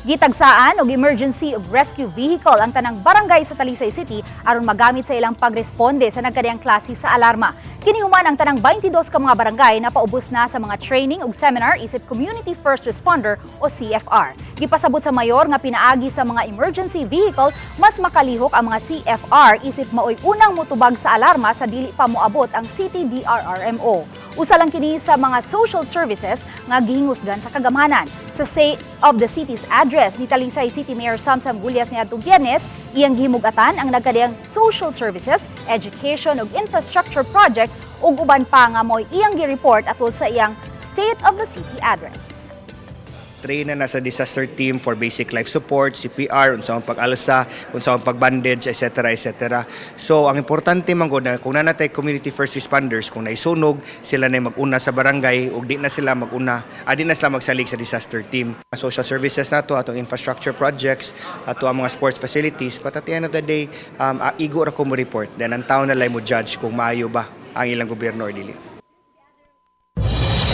Gitagsaan og emergency ug rescue vehicle ang tanang barangay sa Talisay City aron magamit sa ilang pagresponde sa nagkadiyang klase sa alarma. Kini human ang tanang 22 ka mga barangay na paubos na sa mga training ug seminar isip Community First Responder o CFR. Gipasabot sa mayor nga pinaagi sa mga emergency vehicle mas makalihok ang mga CFR isip maoy unang motubag sa alarma sa dili pa moabot ang City DRRMO. Usa lang kini sa mga social services nga gihingusgan sa kagamhanan. Sa State of the City's address ni Talisay City Mayor Samsam Gullias niadtong Biyernes, iyang gihimug-atan ang nagkadiyang social services, education ug infrastructure projects ug uban pa nga mo'y iyang gi-report atol sa iyang State of the City address. Train na sa disaster team for basic life support, CPR, unsang pag-alsa, unsang pag-bandage, etc. etc. So, ang importante man gud na kung nanatay community first responders, kung naisunog, sila na mag-una sa barangay ug di na sila mag-una, di na sila magsalig sa disaster team. Social services nato, atong infrastructure projects, ato ang mga sports facilities, but at the end of the day, igo ra ko mo report. Then ang taon na lang mo judge kung maayo ba ang ilang gobyerno or dili.